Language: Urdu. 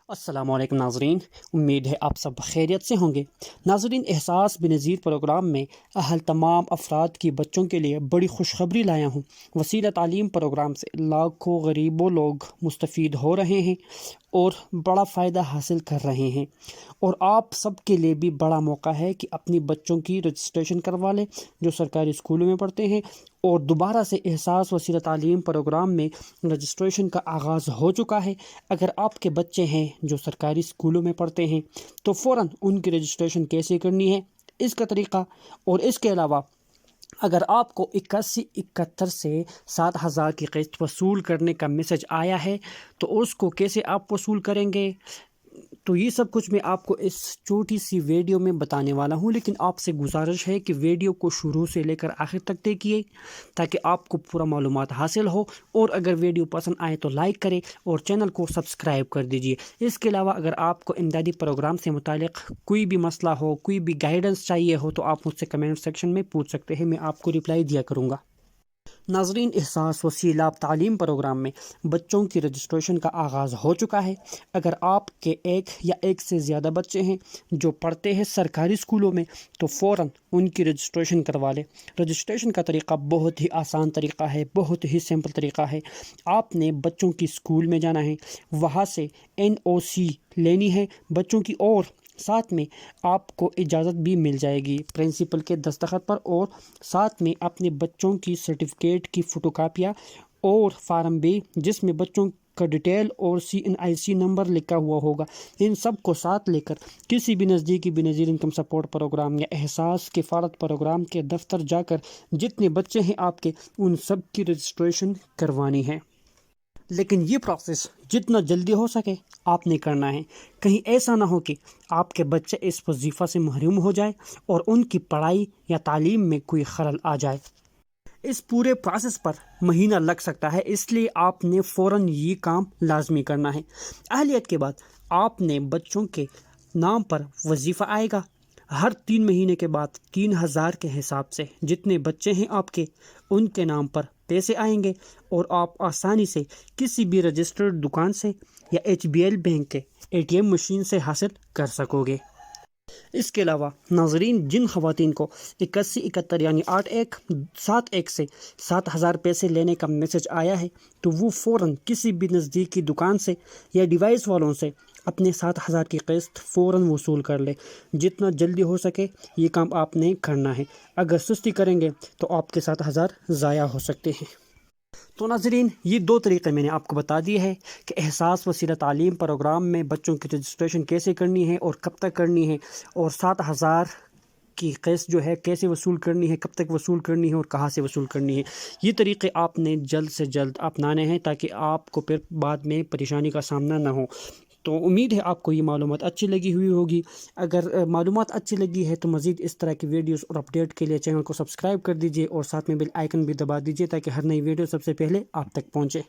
السلام علیکم ناظرین، امید ہے آپ سب خیریت سے ہوں گے۔ ناظرین، احساس بنظیر پروگرام میں اہل تمام افراد کی بچوں کے لیے بڑی خوشخبری لایا ہوں۔ وسیلہ تعلیم پروگرام سے لاکھوں غریبوں لوگ مستفید ہو رہے ہیں اور بڑا فائدہ حاصل کر رہے ہیں، اور آپ سب کے لیے بھی بڑا موقع ہے کہ اپنی بچوں کی رجسٹریشن کروا لیں جو سرکاری اسکولوں میں پڑھتے ہیں۔ اور دوبارہ سے احساس وسیلہ تعلیم پروگرام میں رجسٹریشن کا آغاز ہو چکا ہے۔ اگر آپ کے بچے ہیں جو سرکاری اسکولوں میں پڑھتے ہیں تو فوراً ان کی رجسٹریشن کیسے کرنی ہے، اس کا طریقہ، اور اس کے علاوہ اگر آپ کو 8171 سے 7000 کی قسط وصول کرنے کا میسج آیا ہے تو اس کو کیسے آپ وصول کریں گے، تو یہ سب کچھ میں آپ کو اس چھوٹی سی ویڈیو میں بتانے والا ہوں۔ لیکن آپ سے گزارش ہے کہ ویڈیو کو شروع سے لے کر آخر تک دیکھیے تاکہ آپ کو پورا معلومات حاصل ہو، اور اگر ویڈیو پسند آئے تو لائک کریں اور چینل کو سبسکرائب کر دیجیے۔ اس کے علاوہ اگر آپ کو امدادی پروگرام سے متعلق کوئی بھی مسئلہ ہو، کوئی بھی گائیڈنس چاہیے ہو تو آپ مجھ سے کمنٹ سیکشن میں پوچھ سکتے ہیں، میں آپ کو رپلائی دیا کروں گا۔ ناظرین، احساس وسیلہ تعلیم پروگرام میں بچوں کی رجسٹریشن کا آغاز ہو چکا ہے۔ اگر آپ کے ایک یا ایک سے زیادہ بچے ہیں جو پڑھتے ہیں سرکاری اسکولوں میں تو فوراً ان کی رجسٹریشن کروا لیں۔ رجسٹریشن کا طریقہ بہت ہی آسان طریقہ ہے، بہت ہی سمپل طریقہ ہے۔ آپ نے بچوں کی اسکول میں جانا ہے، وہاں سے NOC لینی ہے بچوں کی، اور ساتھ میں آپ کو اجازت بھی مل جائے گی پرنسپل کے دستخط پر، اور ساتھ میں اپنے بچوں کی سرٹیفکیٹ کی فوٹو کاپیاں اور فارم B جس میں بچوں کا ڈیٹیل اور CNIC نمبر لکھا ہوا ہوگا، ان سب کو ساتھ لے کر کسی بھی نزدیکی بنظیر انکم سپورٹ پروگرام یا احساس کفالت پروگرام کے دفتر جا کر جتنے بچے ہیں آپ کے ان سب کی رجسٹریشن کروانی ہے۔ لیکن یہ پروسیس جتنا جلدی ہو سکے آپ نے کرنا ہے، کہیں ایسا نہ ہو کہ آپ کے بچے اس وظیفہ سے محروم ہو جائے اور ان کی پڑھائی یا تعلیم میں کوئی خلل آ جائے۔ اس پورے پروسیس پر مہینہ لگ سکتا ہے، اس لیے آپ نے فوراً یہ کام لازمی کرنا ہے۔ اہلیت کے بعد آپ نے بچوں کے نام پر وظیفہ آئے گا، ہر 3 مہینے کے بعد 3000 کے حساب سے جتنے بچے ہیں آپ کے ان کے نام پر پیسے آئیں گے، اور آپ آسانی سے کسی بھی رجسٹرڈ دکان سے یا HBL بینک کے ATM مشین سے حاصل کر سکو گے۔ اس کے علاوہ ناظرین، جن خواتین کو 8171 یعنی 8171 سے 7000 پیسے لینے کا میسج آیا ہے تو وہ فوراً کسی بھی نزدیکی دکان سے یا ڈیوائس والوں سے اپنے 7000 کی قسط فوراً وصول کر لے۔ جتنا جلدی ہو سکے یہ کام آپ نے کرنا ہے، اگر سستی کریں گے تو آپ کے 7000 ضائع ہو سکتے ہیں۔ تو ناظرین، یہ 2 طریقے میں نے آپ کو بتا دیے ہیں کہ احساس وسیلہ تعلیم پروگرام میں بچوں کی رجسٹریشن کیسے کرنی ہے اور کب تک کرنی ہے، اور 7000 کی قسط جو ہے کیسے وصول کرنی ہے، کب تک وصول کرنی ہے اور کہاں سے وصول کرنی ہے۔ یہ طریقے آپ نے جلد سے جلد اپنانے ہیں تاکہ آپ کو پھر بعد میں پریشانی کا سامنا نہ ہو۔ تو امید ہے آپ کو یہ معلومات اچھی لگی ہوئی ہوگی۔ اگر معلومات اچھی لگی ہے تو مزید اس طرح کی ویڈیوز اور اپڈیٹ کے لیے چینل کو سبسکرائب کر دیجئے اور ساتھ میں بیل آئیکن بھی دبا دیجئے تاکہ ہر نئی ویڈیو سب سے پہلے آپ تک پہنچے۔